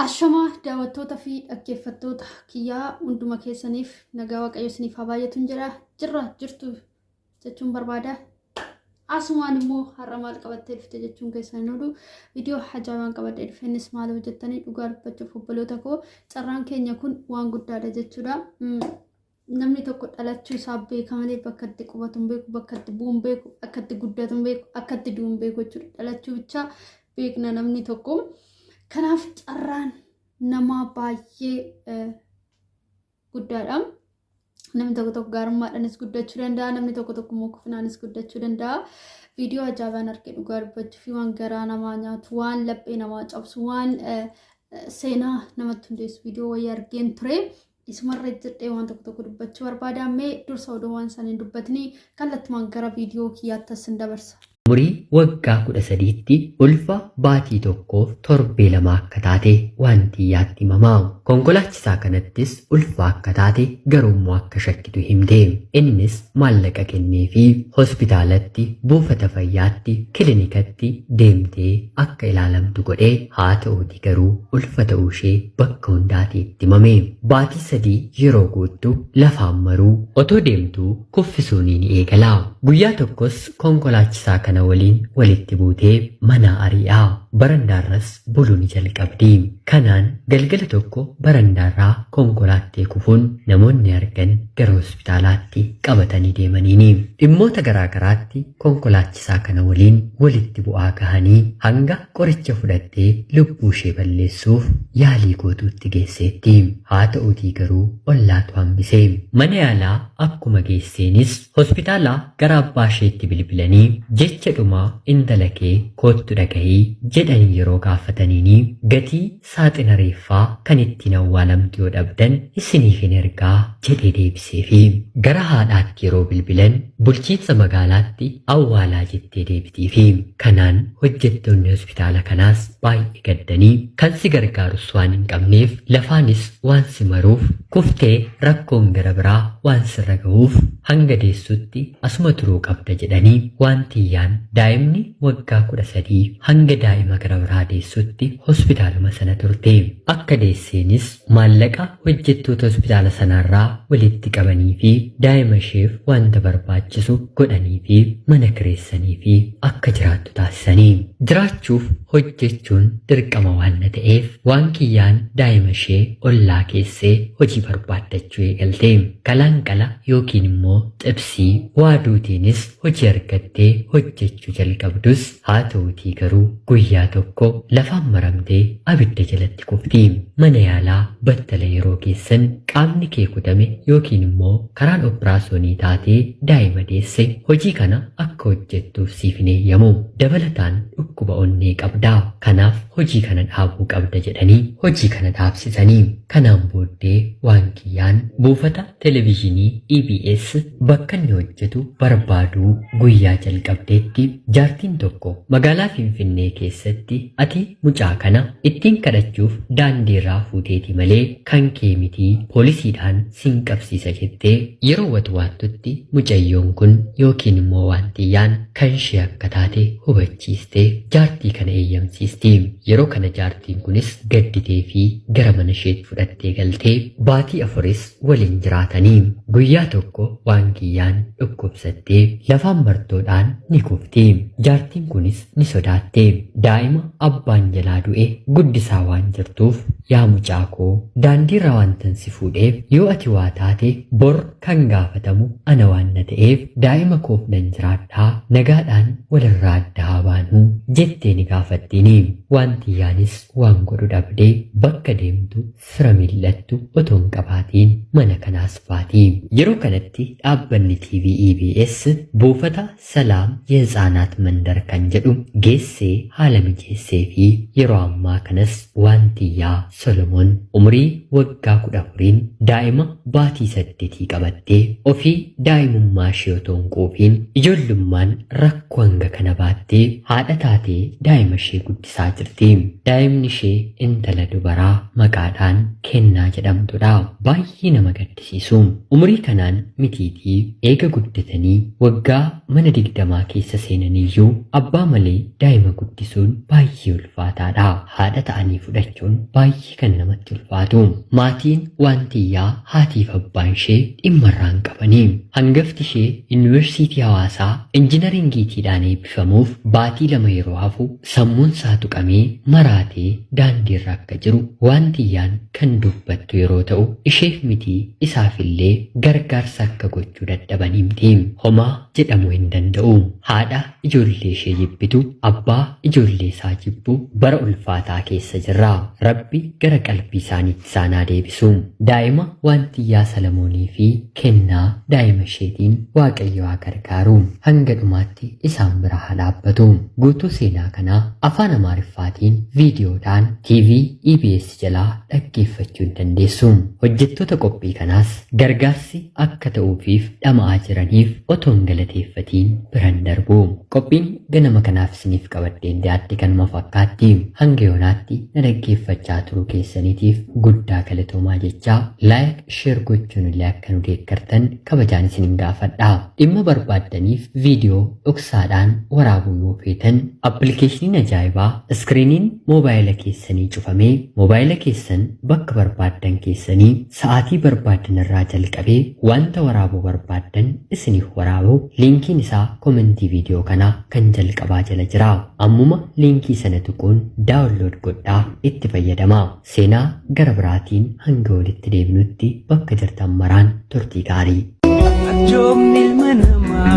Ashama daawwattoota fi dhaggeeffattoota kiyyaa hunduma keessaniif nagaa waaqayyo isiniif haa baay'atuun jirtu jechuun barbaada. Asumaan immoo har'a maal qabattee dhufte jechuun keessan nuudhu viidiyoo ajaa'ibaan qabadhee dhufe innis maal hojjettanii dhugaa dubbachuuf obboloota koo carraan keenya kun waan guddaadha jechuudha. Namni tokko dhalachuu isaa beeka malee bakka itti qubatu hin beeku, bakka itti bu'u hin beeku, akka itti guddatu hin beeku, akka itti du'u hin beeku jechuudha. Dhalachuu bichaa beekna namni tokko. Kanaaf carraan nama baay'ee guddaadha. Namni tokko gaarummaadhaanis guddachuu danda'a, namni tokko immoo kufinaanis guddachuu danda'a. Viidiyoo ajaa'ibaan argee dhugaa dubbachuu fi waan garaa namaa nyaatu, waan laphee namaa cabsu, waan seenaa namatti hundeessu viidiyoo wayii argeen ture. Isumarra jedhee waan tokko dubbachuu barbaada. Mee dursa odoo waan saniin dubbatanii kallattumaan gara viidiyoo kiyyaatti as dabarsa. Umurii waggaa 13tti ulfa baatii tokkoof torbee lama akka taate wanti yaatti himamaa. Konkolaachisaa kanattis ulfa akka taate garuu akka shakkitu himte. Innis maallaqa kennee fi hospitaalatti, buufata fayyaatti, kilinikatti deemtee akka ilaalamtu godhee, haa ta'uuti garuu ulfa ta'uu ishee bakka hundaatti itti himame. Baatii 3 yeroo guuttu lafaan maruu otoo deemtuu kuffisuun ni eegala. Guyyaa tokkos konkolaachisaa kana waliin walitti buutee mana ari'aa barandaarras buluun jalqabdi. Kanaan galgala tokko barandaarraa konkolaattee kufuun namoonni argan gara hospitaalaatti qabatanii deemaniini. Dhimmoota garaagaraatti konkolaachisaa kana waliin walitti bu'aa gahanii hanga qoricha fudhattee lubbuu ishee balleessuuf yaalii gootuutti geesseetti. Haa ta'uutii garuu ollaatu hambise. Mana yaalaa akkuma geesseenis hospitaalaa gara abbaa isheetti bilbilanii jecha dhumaa intala kee koottu dhagahii jedhanii yeroo gaafataniini gatii saaxina reeffaa kan ittiin awwaalamtu yoo dhabdan isiniif hin ergaa jedhee deebiseefi gara haadhaatti yeroo bilbilan bulchiinsa magaalaatti awwaalaa jettee deebitiifi kanaan hojjettoonni hospitaala kanaas baay'ee gaddanii kan si gargaarus waan hin qabneef lafaanis waan si maruuf kuftee rakkoon gara biraa waan sirra gahuuf hanga deessutti asuma turuu qabda jedhanii wantiyyaan daa'imni waggaa 13 hanga daa'ima gara biraa deessutti hospitaaluma sana turte. Akka deesseenis maallaqa hojjettoota hospitaala sanaarraa walitti qabanii fi daa'ima isheef wanta barbaachisu godhanii fi mana kireessanii fi akka jiraattu taasisanii. Jiraachuuf hojjechuun dirqama waan ta'eef waan kiyyaan daa'ima ishee ollaa keessee hojii barbaaddachuu eegalte. Qalaanqala yookiin immoo xibsii waaduutiinis hojii argattee hojjechuu jalqabdus haa ta'uutii garuu guyyaa tokko lafaan maramtee abidda jalatti kufti. Mana yaalaa battala yeroo keessan qaamni kee kutame yookiin immoo karaan operaasyoonii taatee daa'ima deesse hojii kana akka hojjettuuf siif hin eeyyamu. Dabalataan dhukkuba onnee qabdaa. Kanaaf hojii kana dhaabuu qabda jedhanii hojii kana dhaabsisanii. Kanaan booddee waan kiyyaan buufata televezyiinii EBS bakka inni hojjetu barbaaduu guyyaa jalqabdeetti jaartiin tokko magaalaa Finfinnee keessatti ati mucaa kana ittiin kadhachuuf daandiirraa fuuteeti malee kan kee mitii poolisiidhaan sin qabsiisa jettee yeroo watwaattutti mucayyoon kun yookiin immoo wantiyyaan kan ishee akka taate hubachiistee jaartii kana eeyyamsiisti. Yeroo kana jaartiin kunis gadditee fi gara mana isheetti fudhattee galtee baatii 4 waliin jiraatanii. Guyyaa tokko waan kiyyaan dhukkubsattee lafaan bartoodhaan ni kufti. Jaartiin kunis ni sodaatte. Daa'ima abbaan jalaa du'e guddisaa waan jirtuuf yaa mucaa koo daandiirra waantan si fuudheef yoo ati waa taate bor kan gaafatamu ana waan ta'eef daa'ima koof nan jiraadhaa nagaadhaan walirraa adda haa baanu jettee ni gaafattiini. Wantiyyaanis waan godhu dhabdee bakka deemtu fira mil'attu otoo hin qabaatiin mana kanaas baati. Yeroo kanatti dhaabbanni TV EBS buufata Salaam የህፃናት መንደር kan jedhu geessee haala mijeessee fi yeroo ammaa kanas wantiyaa Solomoon umurii waggaa 14 daa'ima baatii 8 qabattee ofii daa'imummaa ishee otoo hin quufiin ijoollummaan rakkoo hanga kana baattee haadha taatee daa'ima ishee guddisaa jirti. Daa'imni ishee intala dubaraa maqaadhaan Kennaa jedhamtudha. Baay'ee nama gaddisiisu. Umurii kanaan mitiitii eega guddatanii waggaa mana 20 keessa seenaniyyuu abbaa malee daa'ima guddisuun baay'ee ulfaataadha. Haadha ta'anii fudhachuun baay'ee kan namatti ulfaatu. Maatiin waantiyyaa haatiif abbaan ishee dhimma irraa hin qabanii. Hangafti ishee yuunivarsiitii Hawaasaa injinaringiitiidhaan eebbifamuuf baatii 2 yeroo hafu sammuun isaa tuqamee maraatee daandii irra akka jiru waantiyyaan kan dubbattu yeroo ta'u isheef miti isaafillee gargaarsa akka gochuu dadhaban himti. Homaa jedhamuu hin danda'u. Haadha ijoollee ishee jibbitu abbaa ijoollee isaa jibbu bara ulfaataa keessa jirra. Rabbi gara qalbii isaaniitti isaan haa deebisu. Daa'ima waantiyyaa Salamoonii fi Kennaa daa'ima isheetiin Waaqayyo haa gargaaru. Hanga dhumaatti isaan bira haa dhaabbatu. Guutuu seenaa kanaa afaan Amaariffaatiin viidiyoodhaan TV EBS jalaa dhaggeeffachuu hin dandeessu. Hojjettoota qophii kanaas gargaarsi akka ta'uufiif dhama'aa jiraniif otoo hin galateeffatiin biran darbu. Qophiin ganama kanaaf isiniif qabaddeen dhiyaatti kanuma fakkaatti. Hanga yoonaatti na dhaggeeffachaa turuu keessaniitiif guddaa galatoomaa jechaa laayik sheer gochuun illee akka nu deeggartan kabajaan isin gaafadha. Dhimma barbaaddaniif viidiyoo dhoksaadhaan waraabuu yoo feetan appilikeeshiniin ajaa'ibaa iskiriiniin moobaayila keessanii cufamee moobaayila keessan bakka barbaaddan keessanii sa'aatii barbaaddan irraa jalqabee wanta waraabuu barbaaddan isiniif waraabu liinkiin isaa komentii viidiyoo kanaa kan jalqabaa jala jira. Ammuma liinkii sana tuquun daawunlood godhaa itti fayyadamaa. Seenaa gara biraatiin hanga walitti deebinutti bakka jirtan maraan turtii gaarii. Arjoomni ilma namaa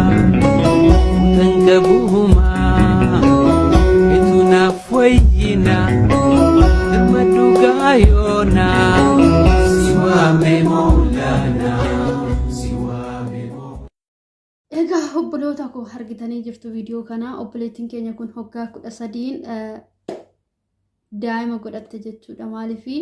kan qabuumaa itu naaf wayyinaa ilma dhugaa yoonaa si waamee moolaanaa. Egaa obboloota koo argitanii jirtu viidiyoo kana. Obboleettiin keenya kun waggaa 13 daa'ima godhatte jechuudha. Maaliifi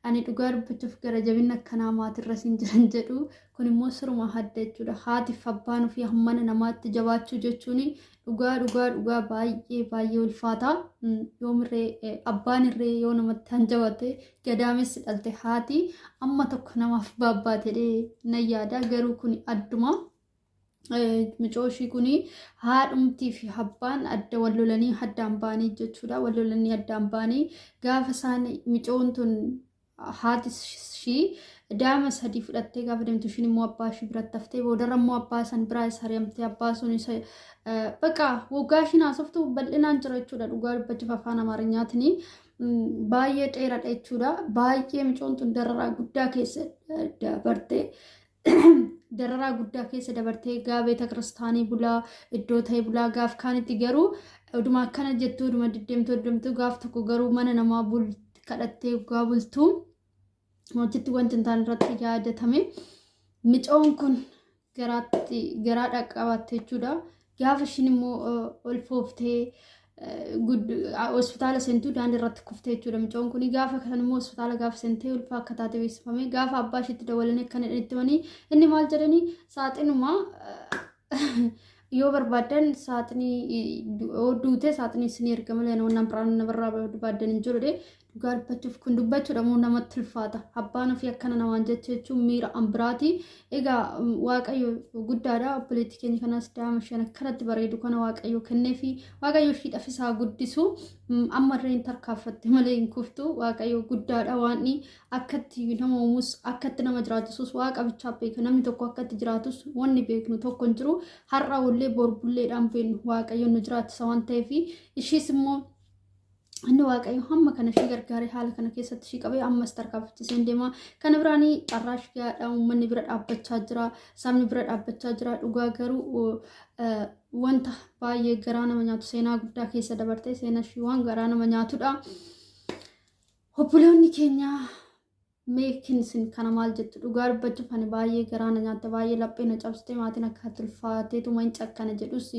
ani dhugaa dubbachuuf gara jabina akkanaa maatirra siin jiran jedhu kun immoo siruma hadda jechuudha. Haatiif abbaan ofii hammana namaatti jabaachuu jechuun dhugaa baay'ee ulfaata. Yoomirree abbaan irree yoo namatti hanjabate gadaamessi dhalte haati amma tokko namaaf baabbaatedhe nan yaada. Garuu kun adduma Michooshii kuni haadhumtii fi abbaan adda wallolanii addaan baanii jechuudha. Wallolanii addaan baanii gaafa isaan micoon tun haati ishii daa'ima 3 fudhattee gaafa deemtu ishiin immoo abbaa ishii biratti haftee boodarra immoo abbaa san biraa isa ari'amtee abbaa sun isa baqa waggaa ishiin haasoftu bal'inaan jira jechuudha. Dhugaa dubbachuuf afaan Amaarinyaatiin baay'ee dheeraadha jechuudha. Baay'ee micoon tun dararaa guddaa keessa dabartee dararaa guddaa keessa dabartee gaa beeta kiristaanii bulaa iddoo ta'e bulaa gaaf kaanitti garuu oduma akkana jettuu oduma deddeemtu gaaf tokko garuu mana namaa kadhattee gaa bultuu wantitti wanti hin taane irratti yaadatame micoon kun garaa qabatte jechuudha. Gaafa ishiin immoo ol fooftee hospitaala seentuu daandii irratti kuftee jechuudha. Micoon kun gaafa kan immoo hospitaala gaafa seentee ulfaa akka taate beeksifame gaafa abbaa ishiitti dawwalanii akka itti himanii inni maal jedhanii saaxinuma yoo barbaadan saaxinii duutee saaxinii isin erga malee nama biraan namarraa barbaadan hin jirre dhugaa dubbachuuf kun dubbachuudha moo namatti ulfaata. Abbaan ofii akkana namaan jechuun miira ambiraati. Egaa Waaqayyo guddaadha. Obboleettii keenya kanas daa'ima isheen akkanatti bareedu kana Waaqayyo kenneefi Waaqayyo ishiidhaaf isaa guddisu ammarree hin tarkaanfatte malee hin kuftu. Waaqayyo guddaadha. Waanni akkatti nama uumuus akkatti nama jiraachisus Waaqa bichaa beeka. Namni tokko akkatti jiraatus wanni beeknu tokko hin jiru. Har'a wallee borbulleedhaan beeknu Waaqayyo nu jiraachisa waan ta'eef ishiis immoo inni Waaqayyo hamma kana ishee gargaaree haala kana keessatti ishee qabee ammas tarkaanfachiisee deema. Kana biraanii xarraash gaadhaa uummanni bira dhaabbachaa jira. Sabni bira dhaabbachaa jira. Dhugaa garuu wanta baay'ee garaa nama nyaatu seenaa guddaa keessa dabartee seenaa ishee waan garaa nama nyaatudha. Obboloonni keenya meekinsin kana maal jettu dhugaa dubbachuuf ani baay'ee garaa na nyaatte baay'ee laphee na cabsite maatiin akka tulfaateetuma hin cakkana jedhus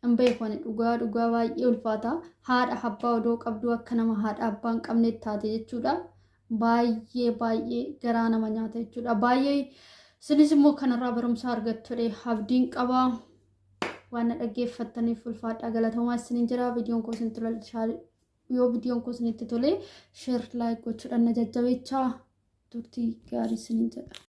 Ambeekwane dhugaa baay'ee ulfaata. Haadha abbaa odoo qabdu akka nama haadha abbaan qabne taate jechuudha. baay'ee garaa nama nyaata jechuudha. Baay'ee sinis immoo kanarraa barumsa argattu abdiin qabaa. Waan dhaggeeffattaniif ulfaadhaa galatoomaa isiniin jira. Viidiyoon koo isinitti tole yoo viidiyoon koo isinitti tole sheer laayik gochuudhaan na jajjabeessaa. Turtii gaarii isiniin jedha.